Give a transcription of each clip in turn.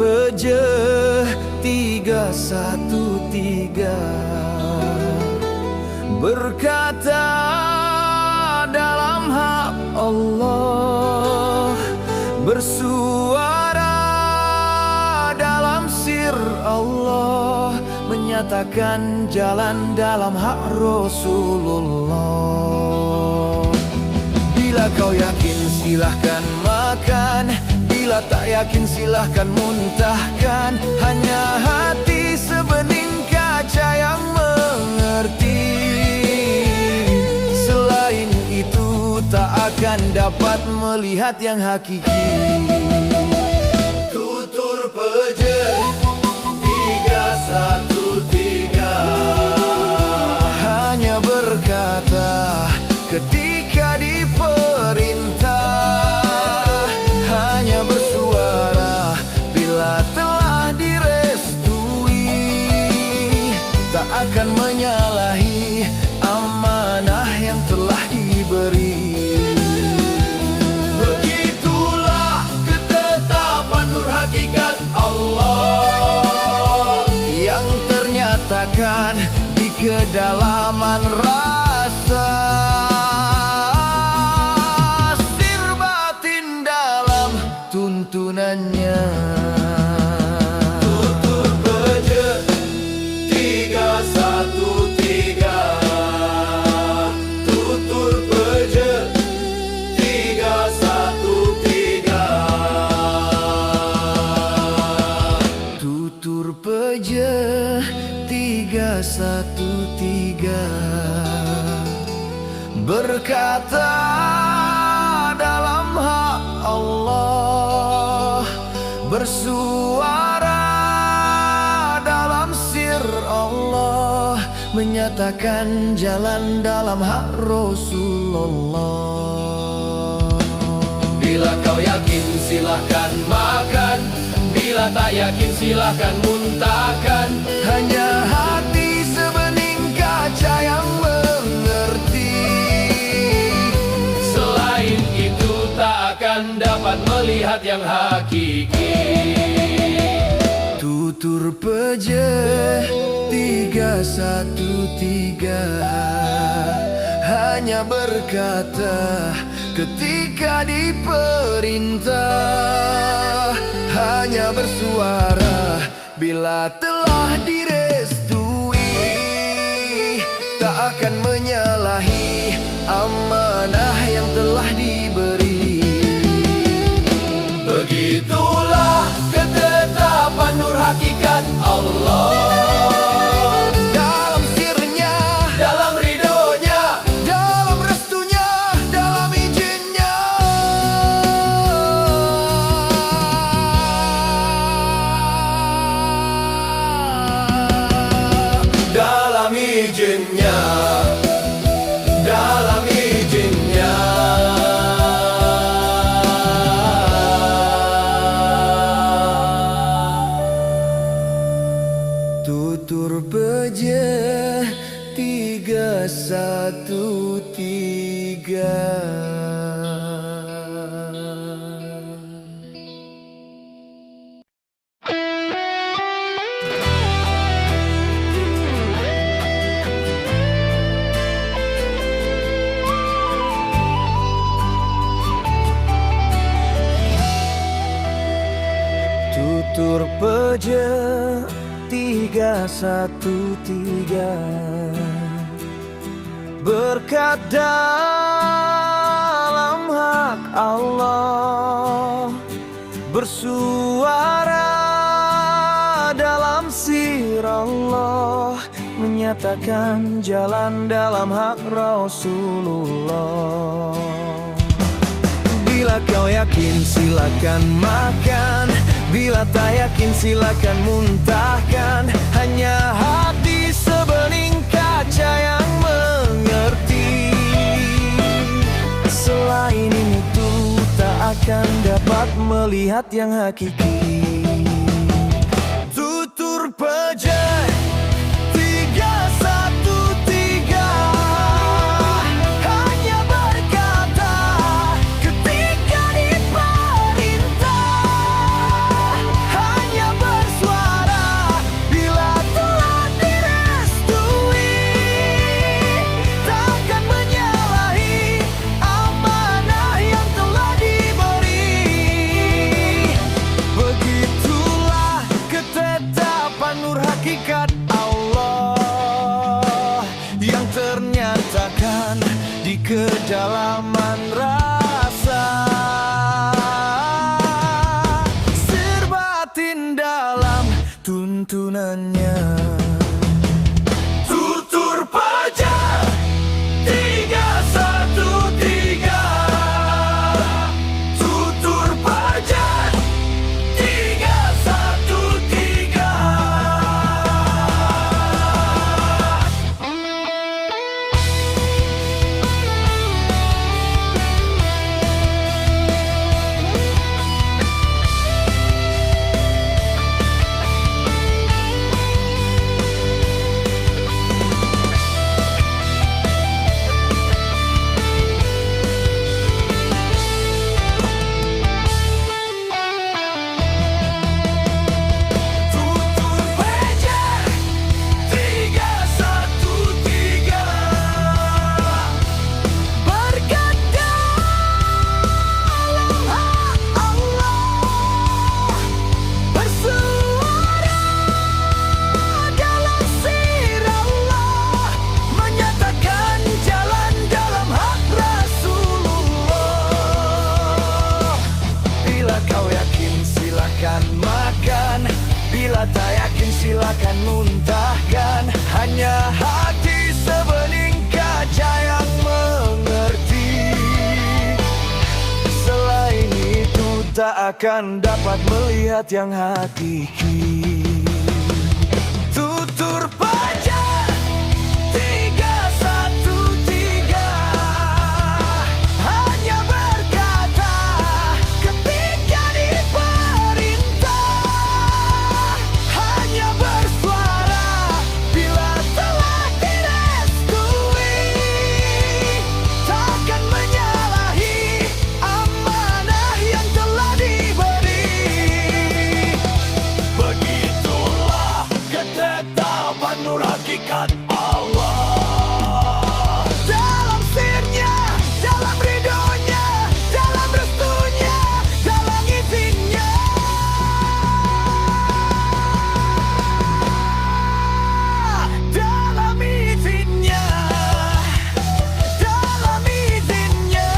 peje 313 berkata dalam hak Allah, bersuara dalam sir Allah, menyatakan jalan dalam hak Rasulullah. Bila kau yakin silahkan makan, bila tak yakin silahkan muntahkan. Hanya hati sebening kaca yang mengerti, selain itu tak akan dapat melihat yang hakiki. Tutur peje 313 hanya berkata ketika diperintah, hanya bersuara bila telah direstui, tak akan menyalahi amanah yang telah diberi. Begitulah ketetapan nur hakikat Allah yang ternyatakan di kedalaman rasa, sir batin dalam tuntunannya. Tutur peje 313, tutur peje 313, tutur peje 313 berkata dalam hak Allah, bersuara dalam sir Allah, menyatakan jalan dalam hak Rasulullah. Bila kau yakin silahkan makan, bila tak yakin silahkan muntahkan. Hanya hati sebening kaca yang mengerti, selain itu tak akan dapat melihat yang hakiki. Tutur peje 313 hanya berkata ketika diperintah, hanya bersuara bila telah direstui, tak akan menyalahi amanah yang telah diberi. Begitulah ketetapan nur hakikat Allah dalam sirnya, dalam ridhonya, dalam restunya, dalam izinnya. Dalam izinnya, dalam izinnya. Tutur peje 313. Tutur peje 313 berkat dalam hak Allah, bersuara dalam sir Allah, menyatakan jalan dalam hak Rasulullah. Bila kau yakin silakan makan, bila tak yakin silakan muntahkan. Hanya hati sebening kaca yang mengerti, selain itu tak akan dapat melihat yang hakiki. Tutur peje 313 hanya berkata ketika diperintah, hanya tuntunannya. Tutur pajak 313. Tutur pajak 313. Bila tak yakin silakan muntahkan. Hanya hati sebening kaca yang mengerti. Selain itu tak akan dapat melihat yang hakiki. Tutur pajak 313 hanya berkata ketika diperintah, hanya bersuara bila telah direstui, takkan menyalahi amanah yang telah diberi. Begitulah ketetapan nur hakikat Allah. Dalam sirnya, dalam ridhonya, dalam restunya, dalam izinnya. Dalam izinnya, dalam izinnya.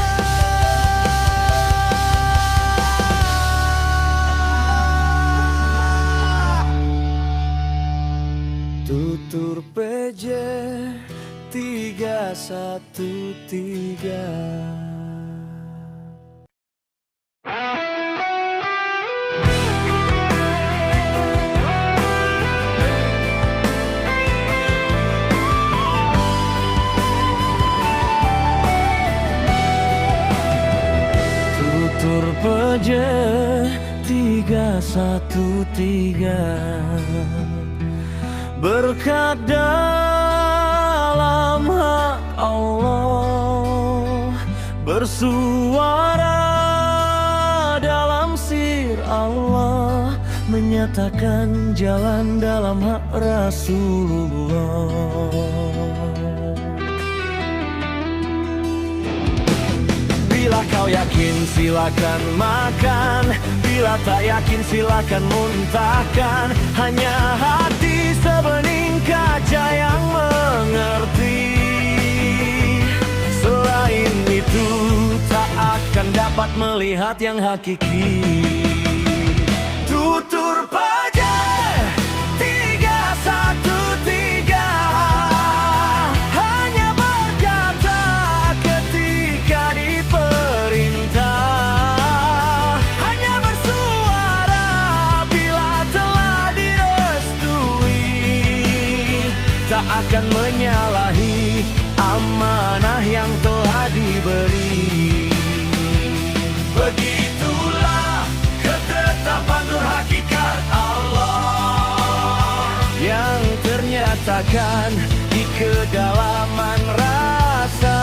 Tutur PJ 313. Tutur PJ 313. Berkat dalam hak Allah, bersuara dalam sir Allah, menyatakan jalan dalam hak Rasulullah. Bila kau yakin silakan makan, bila tak yakin silakan muntahkan. Hanya hati sebening kaca yang mengerti. Selain itu tak akan dapat melihat yang hakiki. Tutur pajak 313 hanya berkata ketika diperintah, hanya bersuara bila telah direstui, tak akan menyalahi amanah yang telah diberi. Begitulah ketetapan nur hakikat Allah yang ternyatakan di kedalaman rasa,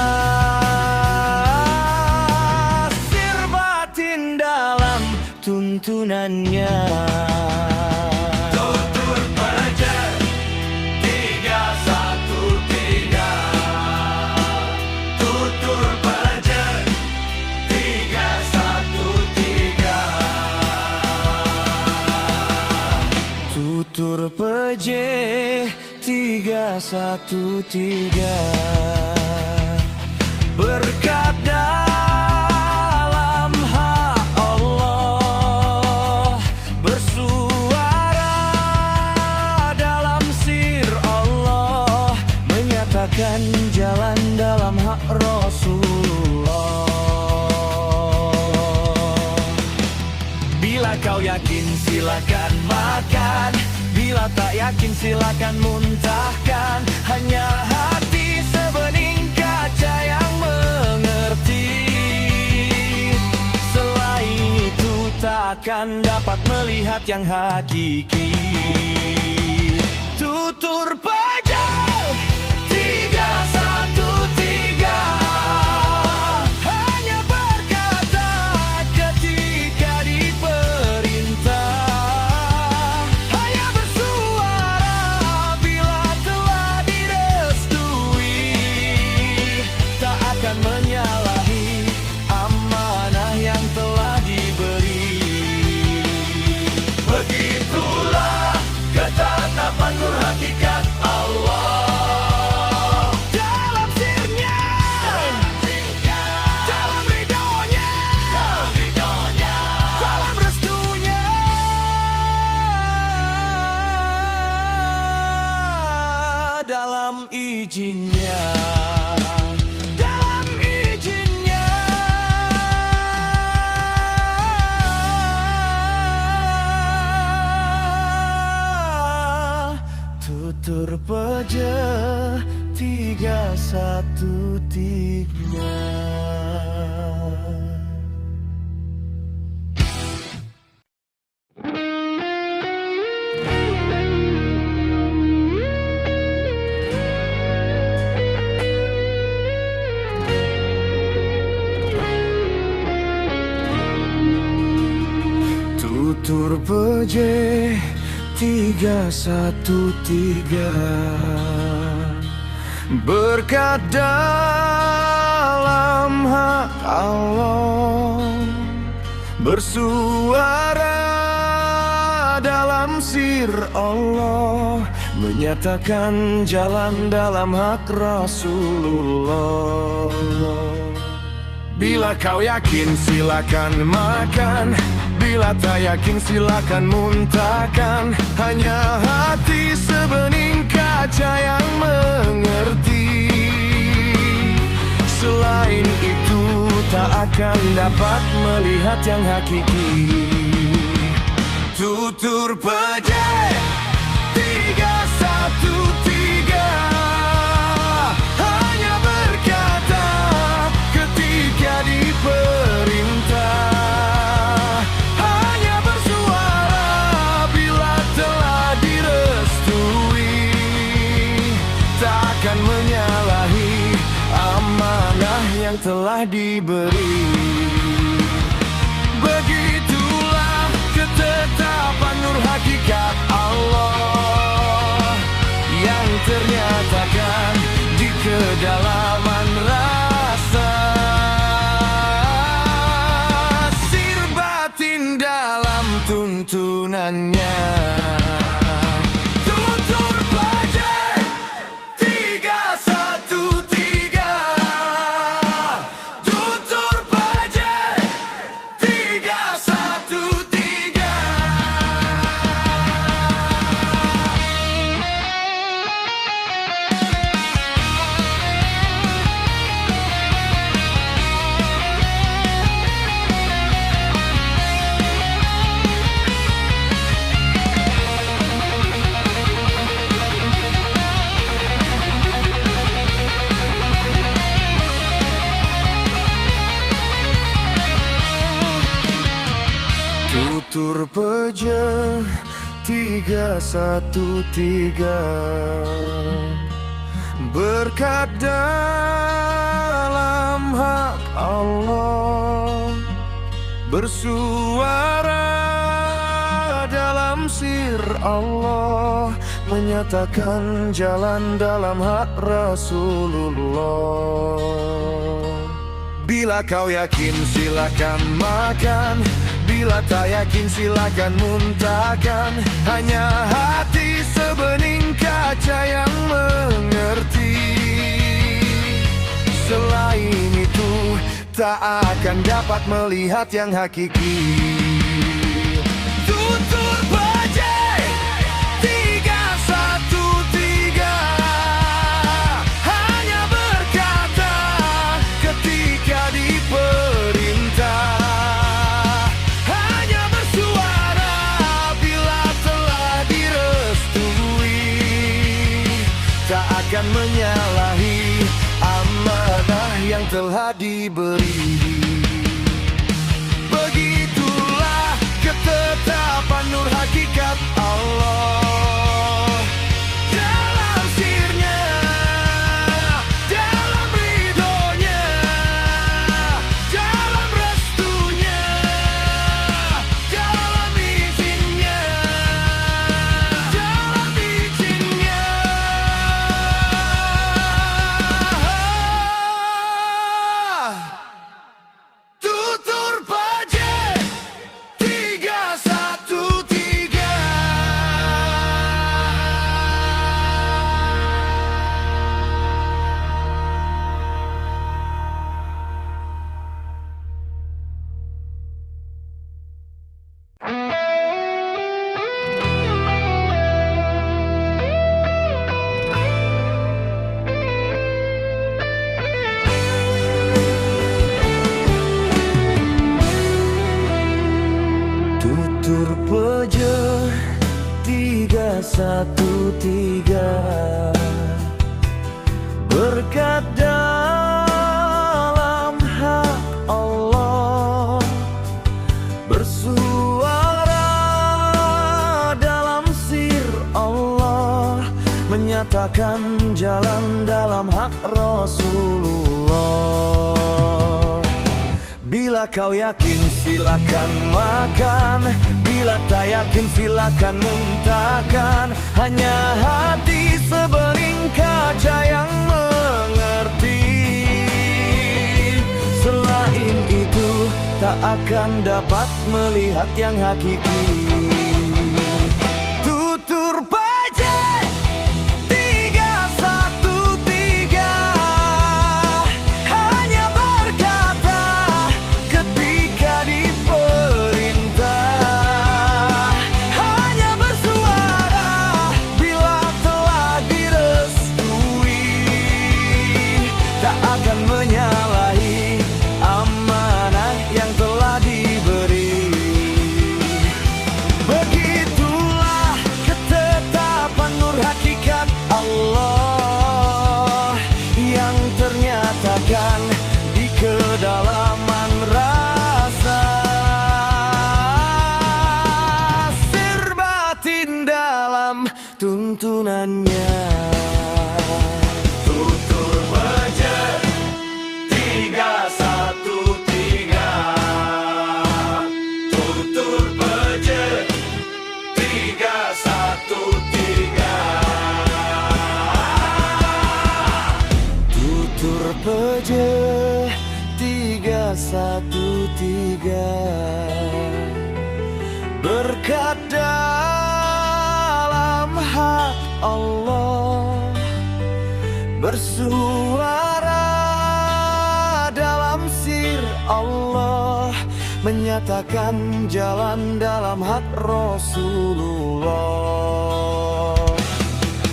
sir batin dalam tuntunannya. Tutur pajak 313. Tutur pajak 313. Tutur pajak 313. Berkat dalam hak Allah, bersuara silakan makan. Bila tak yakin silakan muntahkan. Hanya hati sebening kaca yang mengerti. Selain itu takkan dapat melihat yang hakiki. Tutur pejal 313 hanya berkata ketika diperintah. Hanya bersuara bila telah direstui. Tak akan menyalahi amanah yang telah diberi. Begitulah ketetapan nur hakikat Allah. Dalam sirnya, dalam ridhonya, dalam restunya, dalam izinnya, dalam izinnya. Tutur peja 313. Tutur peja 313 berkat dalam hak Allah, bersuara dalam sir Allah, menyatakan jalan dalam hak Rasulullah. Bila kau yakin silakan makan. Bila tak yakin silakan muntahkan. Hanya hati sebening kaca yang mengerti. Selain itu tak akan dapat melihat yang hakiki. Tutur pejal 313 hanya berkata ketika diperintah. Takkan menyalahi amanah yang telah diberi. Begitulah ketetapan nur hakikat Allah yang ternyatakan di kedalaman rasa. Sir batin dalam tuntunannya. Tutur pejal 313 berkat dalam hak Allah, bersuara dalam sir Allah, menyatakan jalan dalam hak Rasulullah. Bila kau yakin silakan makan. Bila tak yakin silakan muntahkan. Hanya hati sebening kaca yang mengerti. Selain itu tak akan dapat melihat yang hakiki. Tutur pejal 313 hanya berkata ketika diperintah. Hanya bersuara akan menyalahi amanah yang telah diberi. Begitulah ketetapan nur hakikat Allah, dalam sirnya, dalam ridhonya, dalam restunya, dalam izinnya, dalam izinnya. Tutur Paje 313 berkat dalam hak Allah, bersuara dalam sir Allah, menyatakan jalan dalam hak Rasulullah. Bila kau yakin silakan makan, bila tak yakin silakan muntahkan. Hanya hati sebening kaca yang mengerti. Selain itu tak akan dapat melihat yang hakiki. Tutur Paje 313 hanya berkata ketika diperintah, hanya bersuara bila telah direstui, tak akan menyalahi amanah yang telah diberi. Begitulah ketetapan nur hakikat Allah yang ternyatakan di kedalaman rasa, sir batin dalam tuntunannya. Tutur Paje 313, Tutur Paje 313, Tutur Paje 313 berkat dalam hak Allah, bersuara dalam sir Allah, menyatakan jalan dalam hak Rasulullah.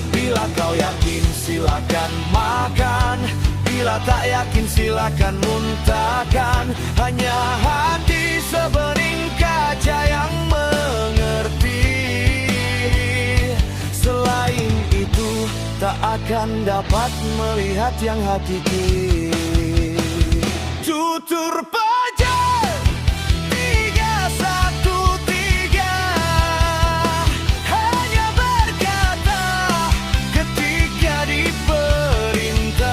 Bila kau yakin silakan makan, bila tak yakin silakan muntahkan. Hanya hati sebening kaca yang mengerti. Selain itu tak akan dapat melihat yang hakiki. Tutur Paje 313 hanya berkata ketika diperintah,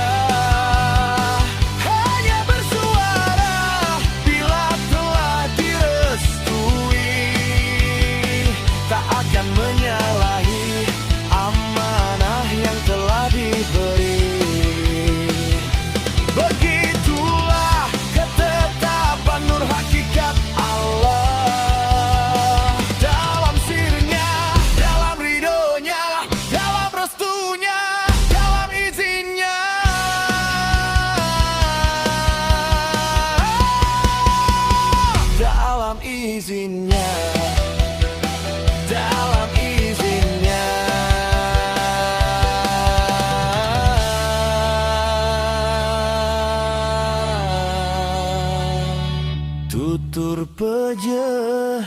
hanya bersuara bila telah direstui, tak akan menyalahi amanah yang telah diberi. Begitulah ketetapan nur hakikat Allah, dalam sirnya, dalam ridhonya, dalam restunya, dalam izinnya, dalam izinnya, dalam izinnya. Tutur Paje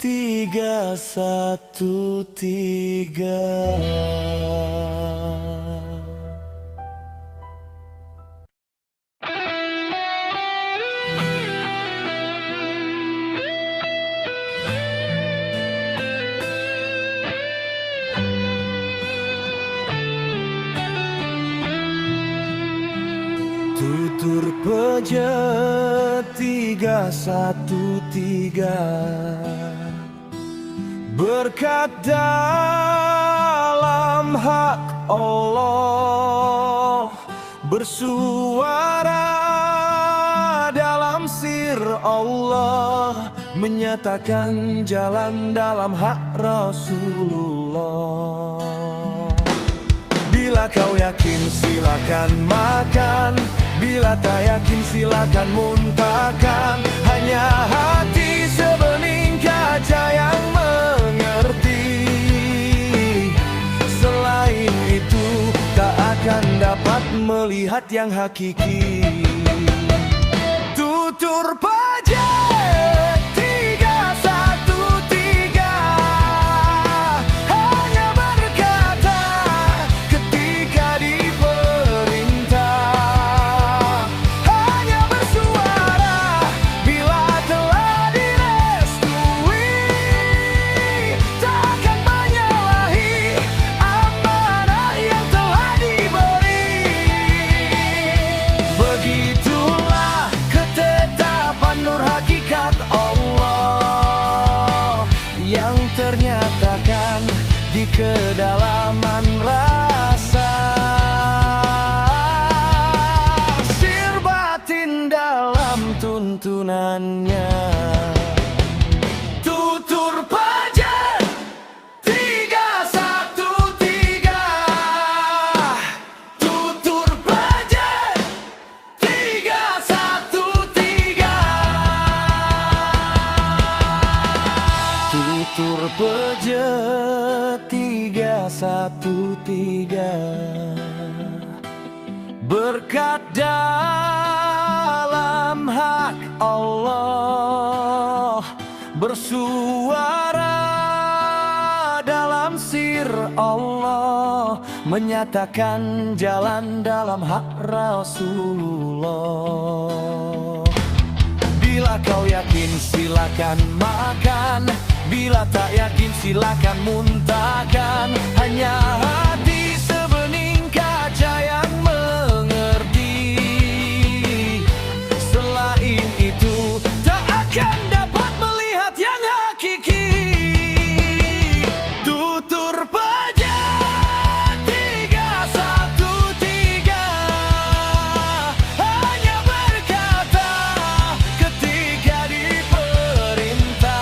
313. Pejet 313 berkat dalam hak Allah, bersuara dalam sir Allah, menyatakan jalan dalam hak Rasulullah. Bila kau yakin silakan makan, bila tak yakin silakan muntahkan. Hanya hati sebening kaca yang mengerti. Selain itu tak akan dapat melihat yang hakiki. Tutur Pejet 313 hanya berkata ketika diperintah, hanya bersuara bila telah direstui, takkan menyalahi amanah yang telah diberi. Begitulah ketetapan nur hakikat Allah yang ternyatakan di kedalaman rasa, sir batin dalam tuntunannya. Tutur Pejet 313, Tutur Pejet 313, Tutur Pejet 313 berkat dalam hak Allah, bersuara dalam sir Allah, menyatakan jalan dalam hak Rasulullah. Bila kau yakin silakan makan, bila tak yakin silakan muntahkan. Hanya hati sebening kaca yang mengerti. Selain itu tak akan dapat melihat yang hakiki. Tutur Pejet 313 hanya berkata ketika diperintah,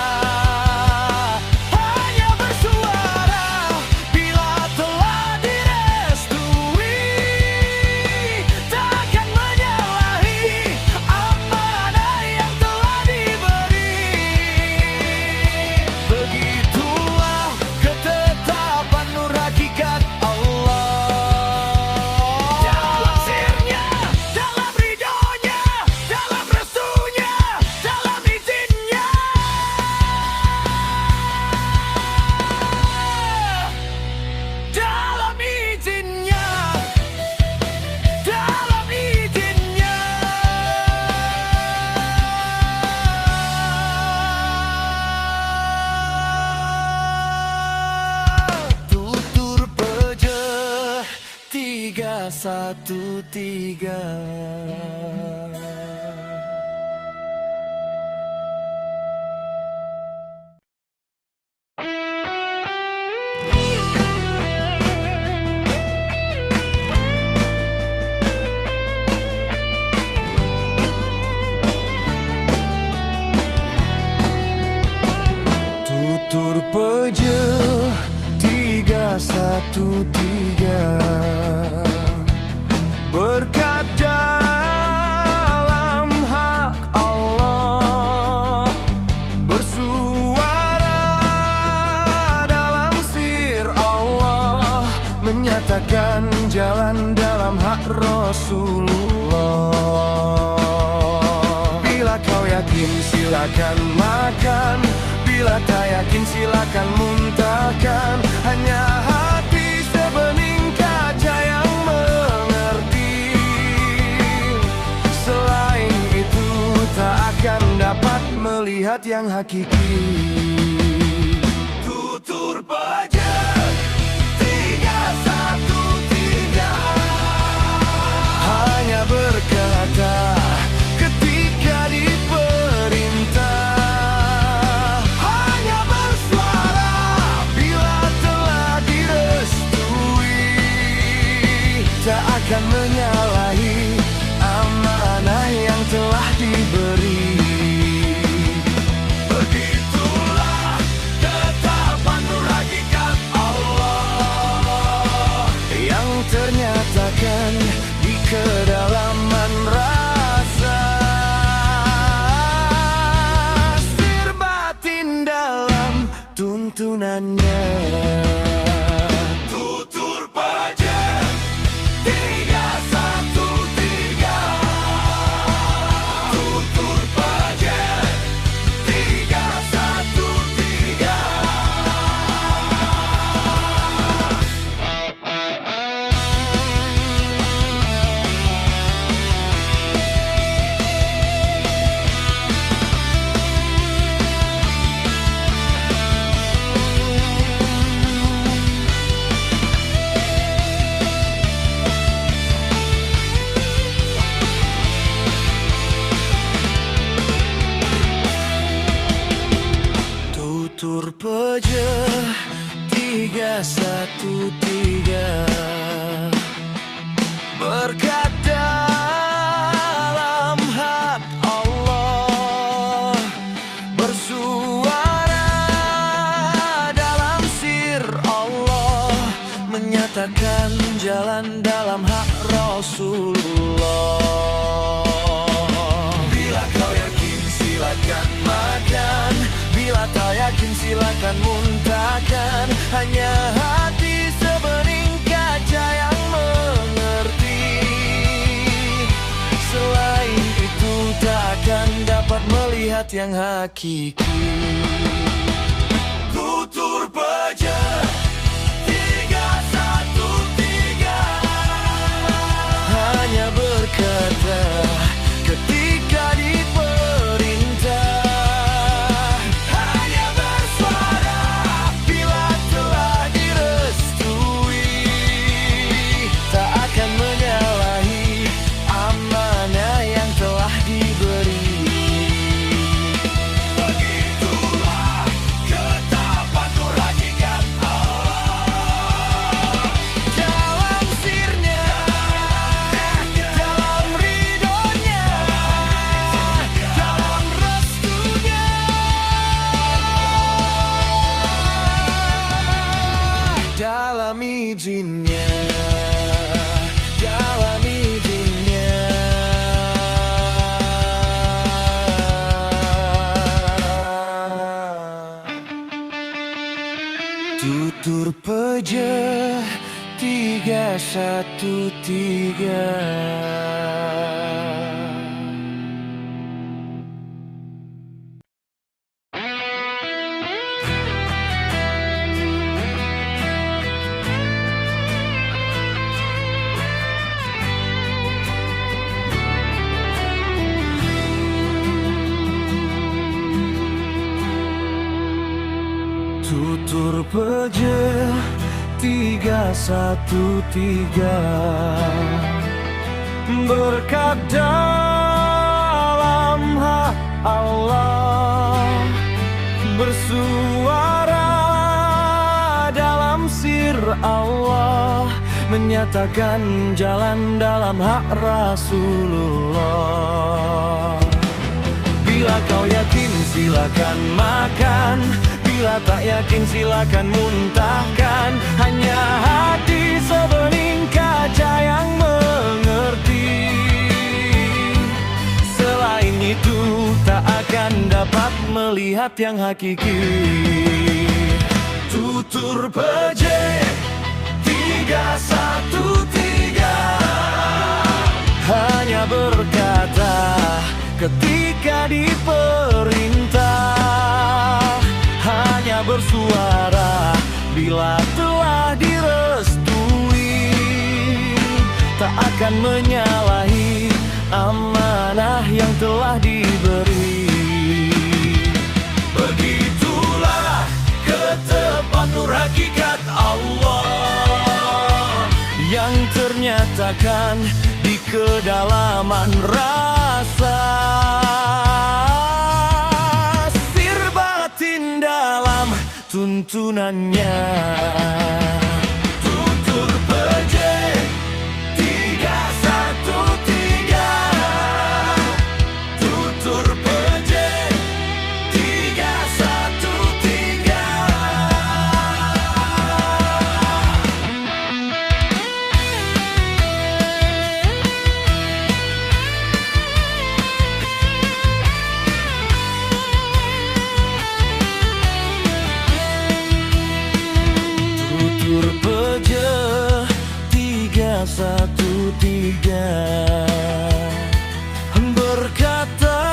hanya bersuara bila telah direstui, takkan menyalahi amanah yang telah diberi. Begitulah ketetapan nur hakikat Allah, dalam sirnya, dalam ridhonya, dalam restunya, dalam izinnya, dalam izinnya, dalam izinnya. Tutur Pejet 313. Tutur Pejet 313 berkat dalam hak Allah, bersuara dalam sir Allah, menyatakan jalan dalam hak Rasulullah. Bila kau yakin silakan makan, bila tak yakin silakan muntahkan. Hanya hati sebening kaca yang mengerti. Selain itu tak akan dapat melihat yang hakiki. Tutur Pejet 313 hanya berkata akan menyalahi amanah yang telah diberi. Begitulah ketetapan nur hakikat Allah yang ternyatakan di kedalaman rasa. Sir batin dalam tuntunannya. Tutur Peje 313. Tutur Peje 313. Tutur Peje 313. Berkat dalam hak Allah, bersuara dalam sir Allah, menyatakan jalan dalam hak Rasulullah. Bila kau yakin silakan makan, bila tak yakin silakan muntahkan. Hanya hati sebening kaca yang mengerti. Selain itu tak akan dapat melihat yang hakiki. Tutur Peje 313. Hanya berkata ketika diperintah, hanya bersuara bila telah direstui. Tak akan menyalahi amanah yang telah diberi. Begitulah ketetapan nur hakikat Allah. Dalam sirnya, dalam ridhonya, dalam restunya, dalam izinnya, dalam izinnya. Tutur Peje 313. Tutur Peje 313. Berkat dalam hak Allah, bersuara dalam sir Allah, menyatakan jalan dalam hak Rasulullah. Bila kau yakin silakan makan, bila tak yakin silakan muntahkan. Hanya hati sebening kaca yang mengerti. Selain itu tak akan dapat melihat yang hakiki. Tutur Peje 313. Hanya berkata ketika diperintah, hanya bersuara bila telah direstui. Tak akan menyalahi amanah yang telah diberi. Begitulah ketetapan nur hakikat Allah yang ternyatakan di kedalaman rasa. Sir batin dalam tuntunannya. Tutur Peje 313.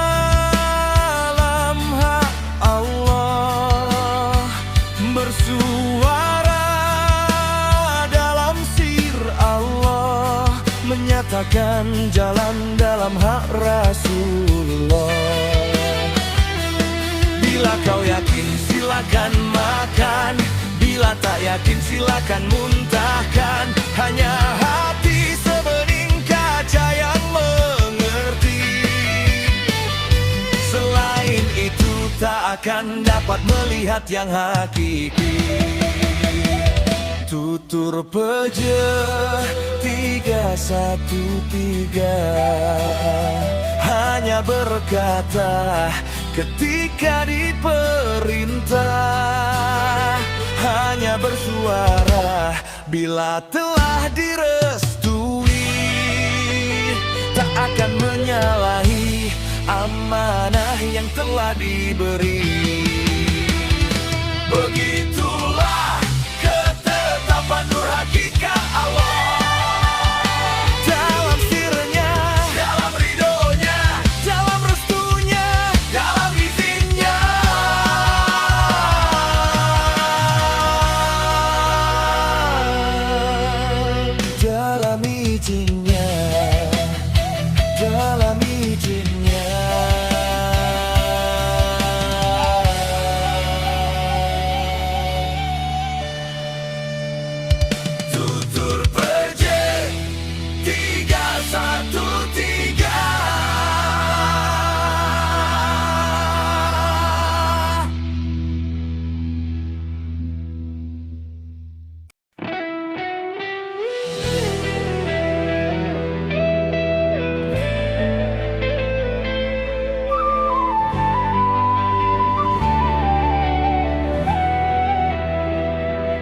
Berkatalah Maha Allah, bersuara dalam sir Allah, menyatakan jalan dalam hak Rasulullah. Bila kau yakin silakan makan, bila tak yakin silakan muntahkan. Hanya hati sebening kaca yang mengerti. Selain itu tak akan dapat melihat yang hakiki. Tutur Peje 313 hanya berkata ketika diperintah, hanya bersuara bila telah direstui, tak akan menyalahi amanah yang telah diberi. Begitulah ketetapan nur hakikat Allah, dalam sirnya, dalam ridhonya, dalam restunya, dalam izinnya. Dalam izinnya, dalam izinnya. Tutur Peje 313.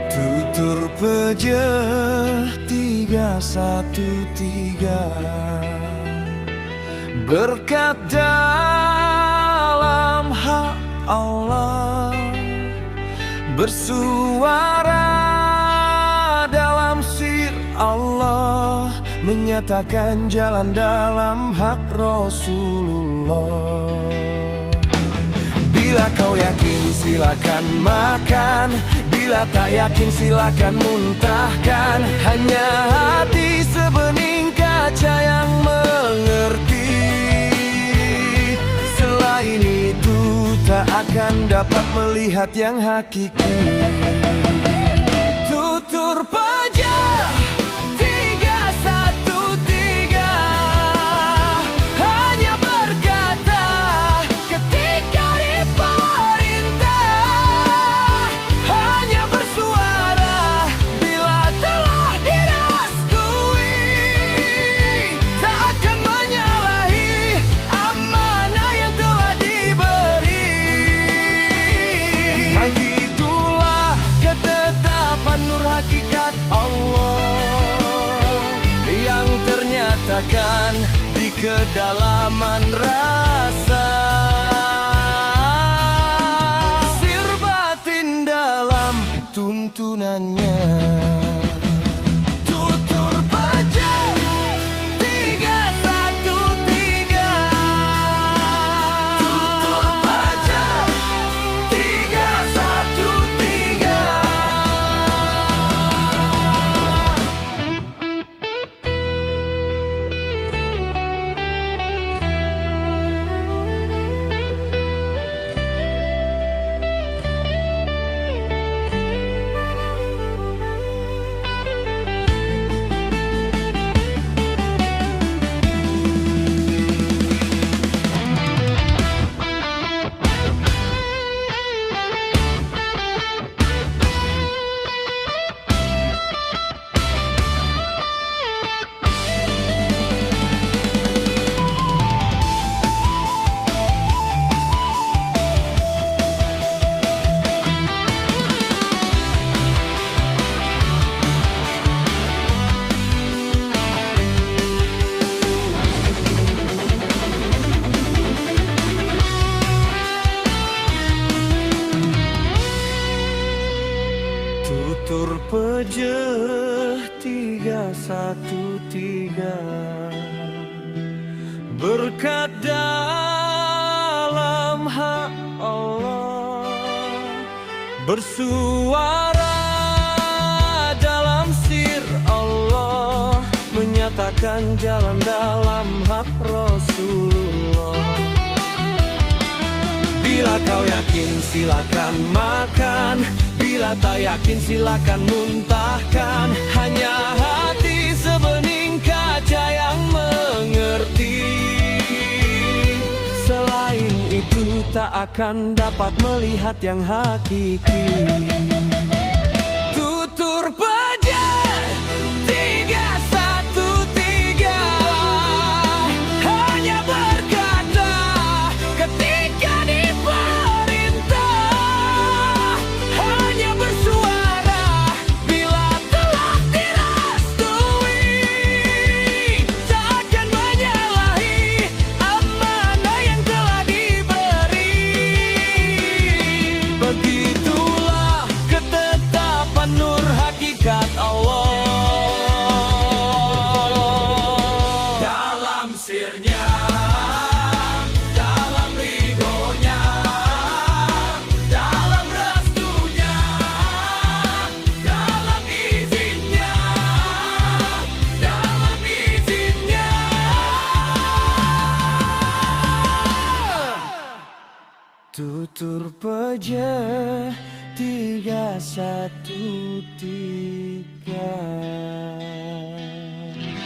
Tutur Peje 313 berkat dalam hak Allah, bersuara dalam sir Allah, menyatakan jalan dalam hak Rasulullah. Bila kau yakin silakan makan, bila tak yakin silakan muntahkan. Hanya hati sebening kaca yang mengerti. Selain itu tak akan dapat melihat yang hakiki. Tutur Peje 313 hanya berkata ketika diperintah, hanya bersuara bila telah direstui, tak akan menyalahi amanah yang telah diberi. Begitulah ketetapan nur hakikat Allah yang ternyatakan di kedalaman rasa, sir batin dalam tuntunannya. Tutur Peje 313, Tutur Peje 313. Tutur pejeh 313 berkat dalam hak Allah, bersuara dalam sir Allah, menyatakan jalan dalam hak Rasulullah. Bila kau yakin silakan makan, bila tak yakin silakan muntahkan. Hanya hati sebening kaca yang mengerti. Selain itu tak akan dapat melihat yang hakiki. Tutur pejeh 313 hanya berkata ketika diperintah, hanya bersuara bila telah direstui, tak akan menyalahi amanah yang telah diberi. Begitulah ketetapan nur hakikat Allah. Dalam sirnya, dalam ridhonya, dalam restunya, dalam izinnya, dalam izinnya. Tutur pejeh 313.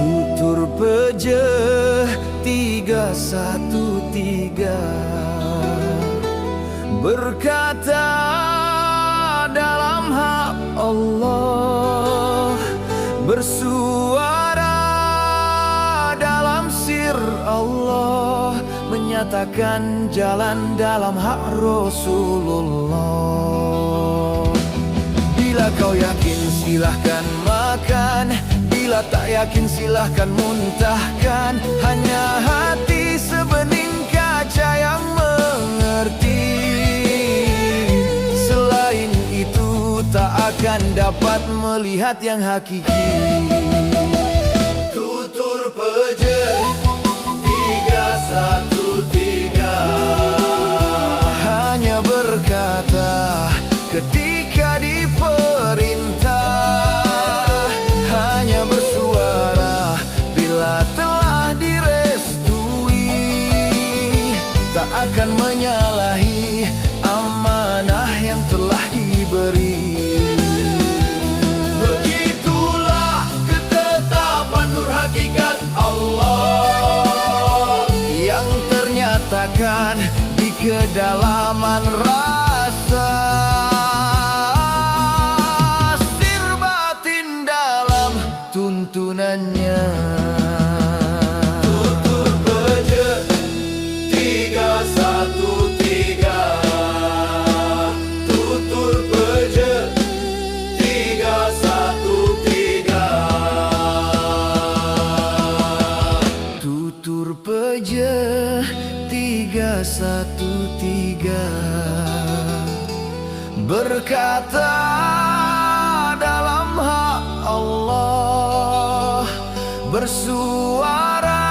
Tutur pejeh 313 berkata dalam hak Allah, bersuara dalam sir Allah, menyatakan jalan dalam hak Rasulullah. Bila kau yakin silahkan makan, bila tak yakin silahkan muntahkan. Hanya hati sebening kaca yang mengerti. Selain itu tak akan dapat melihat yang hakiki. Tutur pejeh 313 hanya berkata ketika diperintah, hanya bersuara bila telah direstui, tak akan menyalahi amanah yang telah diberi. Begitulah ketetapan nur hakikat Allah yang ternyatakan di kedalaman rasa, sir batin dalam tuntunannya. Tutur pejeh 313, tutur pejeh 313, tutur pejeh 313 berkata dalam hak Allah, bersuara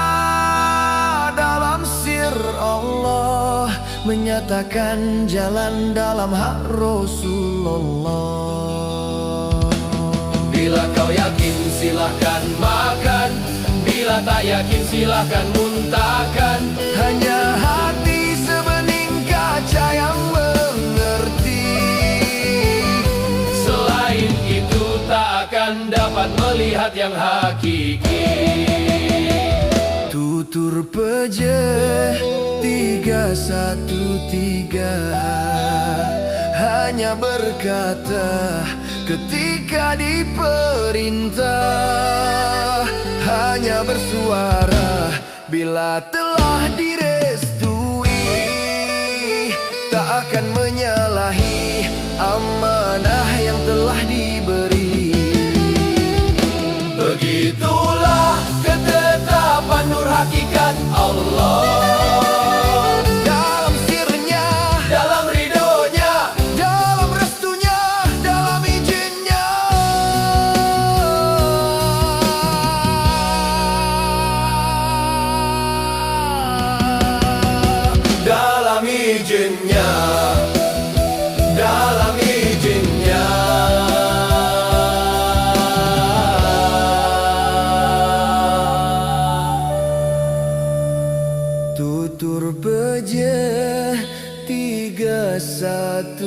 dalam sir Allah, menyatakan jalan dalam hak Rasulullah. Bila kau yakin silahkan makan, bila tak yakin silahkan muntahkan. Hanya hati sebening kaca yang mengerti. Selain itu tak akan dapat melihat yang hakiki. Tutur pejeh 313 hanya berkata ketika diperintah, hanya bersuara bila telah direstui, tak akan menyalahi amanah yang telah diberi. Begitulah ketetapan nur hakikat Allah, dalam sirnya, dalam ridhonya, dalam restunya, dalam izinnya. Dalam izinnya, dalam izinnya. Tutur Peje 313.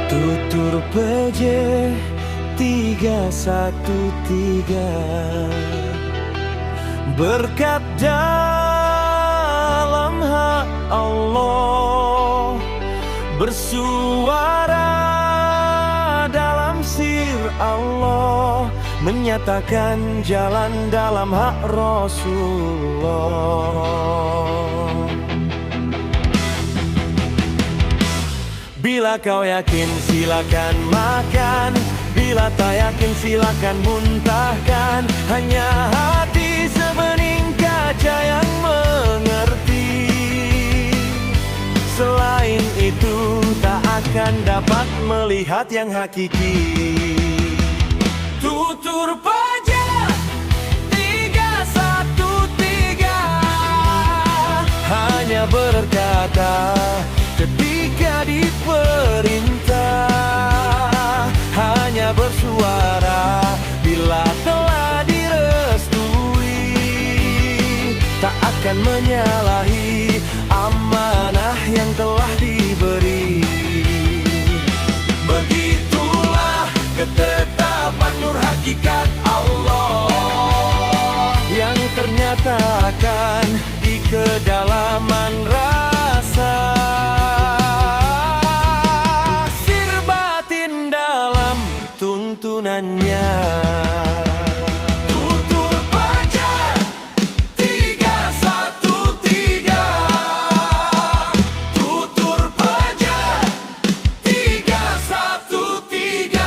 Tutur Peje 313. Berkat dalam hak Allah, bersuara dalam sir Allah, menyatakan jalan dalam hak Rasulullah. Bila kau yakin silakan makan, bila tak yakin silakan muntahkan. Hanya hati sebening kaca yang mengerti. Selain itu tak akan dapat melihat yang hakiki. Tutur Peje 313 hanya berkata ketika diperintah, hanya bersuara bila telah direstui, tak akan menyalahi amanah yang telah diberi. Begitulah ketetapan nur hakikat Allah, yang ternyata akan di kedalaman rasa, sir batin dalam tuntunannya. Tutur Peje 313. Tutur Peje 313.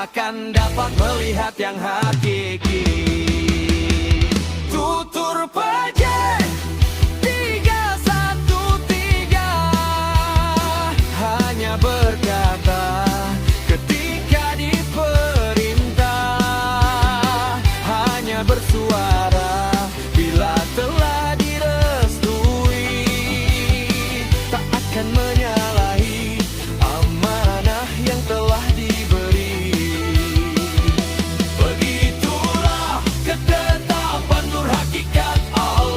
Akan dapat melihat yang hakiki. Tutur Peje 313 hanya berkata ketika diperintah, hanya bersuara bila telah direstui, tak akan menyalahi amanah yang telah diberi. Begitulah ketetapan nur hakikat Allah.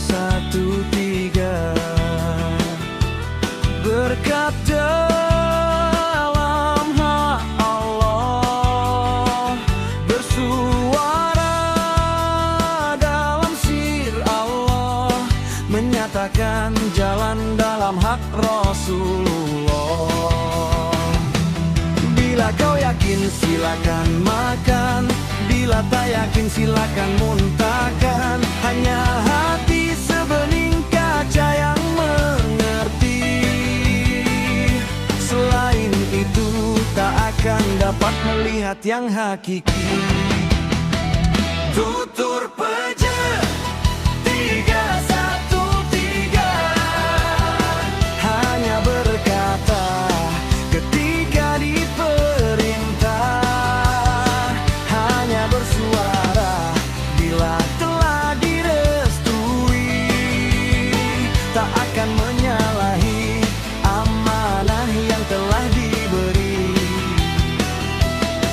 3 berkat dalam hak Allah, bersuara dalam sir Allah, menyatakan jalan dalam hak Rasulullah. Bila kau yakin silakan makan, bila tak yakin silakan muntahkan. Hanya hati sebening kaca yang mengerti. Selain itu tak akan dapat melihat yang hakiki. Tutur peja 313 hanya berkata ketika diperintah, hanya bersuara bila telah direstui, tak akan menyalahi amanah yang telah diberi.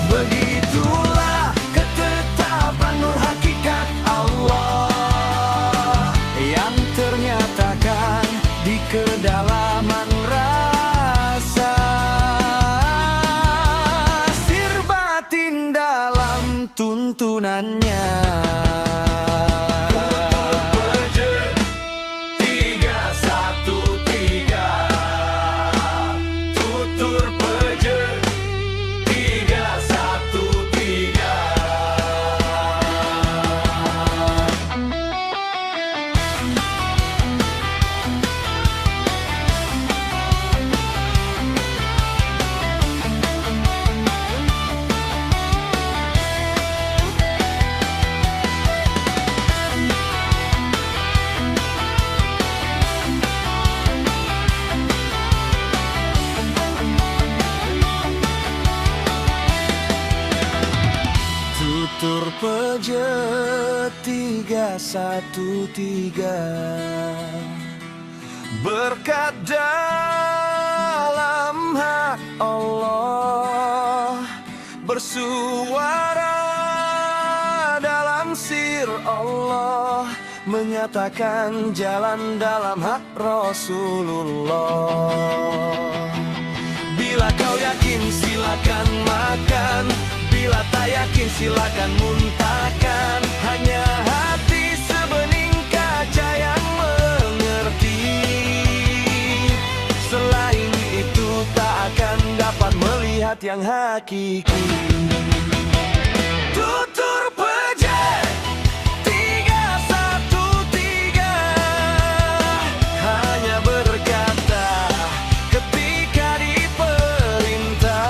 Begitulah ketetapan nur hakikat Allah yang ternyatakan di kedalaman rasa, sir batin dalam tuntunannya. Tutur peja 313 berkat dalam hak Allah, bersuara dalam sir Allah, menyatakan jalan dalam hak Rasulullah. Bila kau yakin silakan makan, bila tak yakin silakan muntahkan. Hanya hati sebening kaca yang mengerti. Selain itu tak akan dapat melihat yang hakiki. Tutur peja 313 hanya berkata ketika diperintah,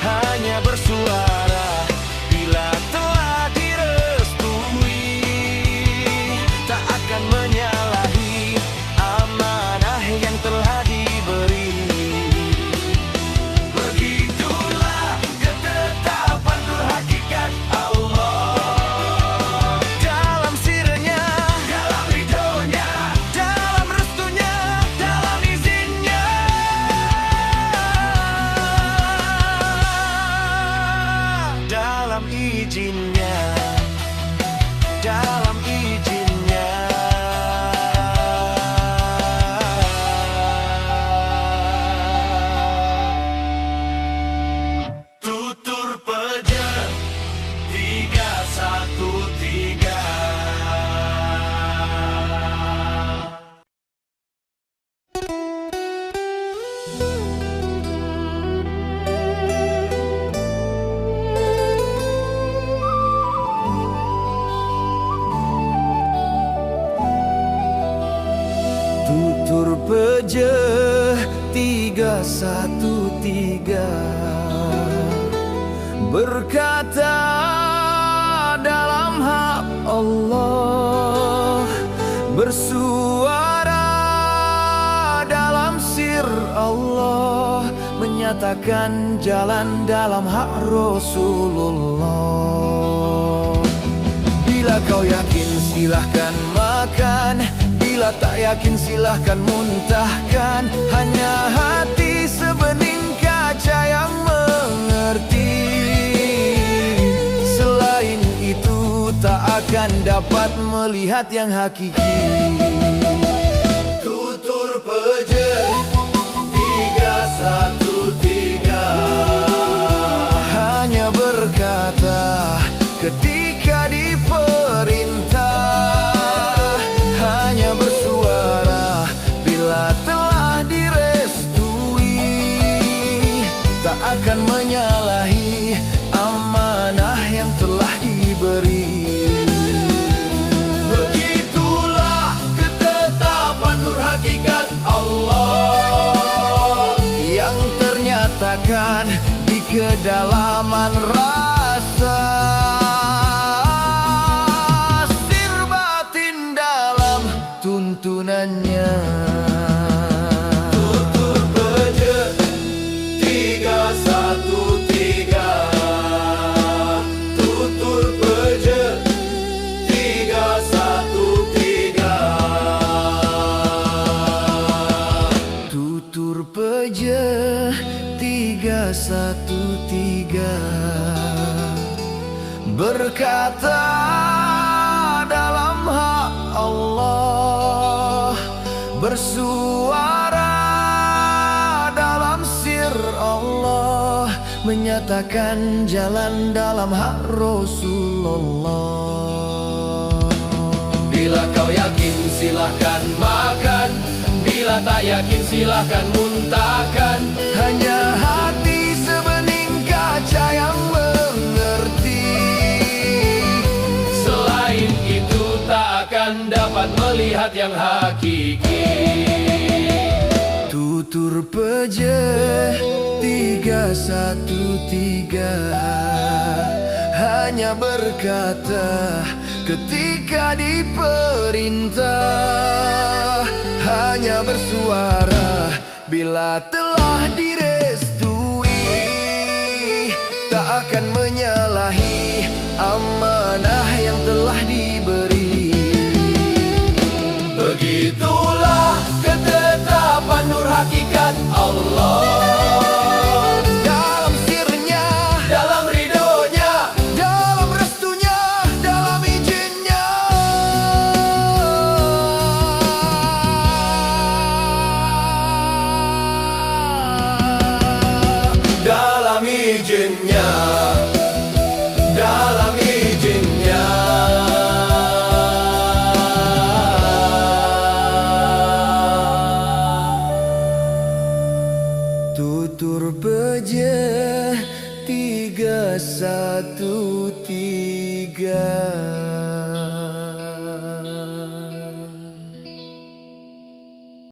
hanya bersuara bila telah direstui, tak akan menyalahi amanah yang telah diberi. Begitulah ketetapan nur hakikat Allah dalam sirnya, dalam ridhonya, dalam restunya, dalam izinnya, dalam izinnya, dalam izinnya. Tutur peja 313 Tutur peja 313 berkata dalam hak Allah, bersuara dalam sir Allah, menyatakan jalan dalam hak Rasulullah. Bila kau yakin silahkan makan, bila tak yakin silahkan muntahkan. Hanya hati sebening kaca yang mengerti. Selain itu tak akan dapat melihat yang hakiki. Tutur Peje 313 hanya berkata ketika diperintah, hanya bersuara bila telah direstui, tak akan menyalahi amanah yang telah diberi. Begitulah ketetapan nur hakikat Allah yang ternyatakan di kedalaman rasa, sir batin dalam tuntunannya. Tutur Peje 313, Tutur Peje 313, Tutur Peje 313 berkata dalam hak Allah, bersuara dalam sir Allah, menyatakan jalan dalam hak Rasulullah. Bila kau yakin silahkan makan, bila tak yakin silahkan muntahkan. Hanya hati sebening kaca yang mengerti, selain itu tak akan dapat melihat yang hakiki. Tutur Peje 313 hanya berkata ketika diperintah, hanya bersuara bila telah direstui, tak akan menyalahi amanah yang telah diberi. Begitulah ketetapan nur hakikat Allah dalam sirnya, dalam ridhonya, dalam restunya, dalam izinnya. Dalam izinnya, dalam izinnya. Tutur Peje 313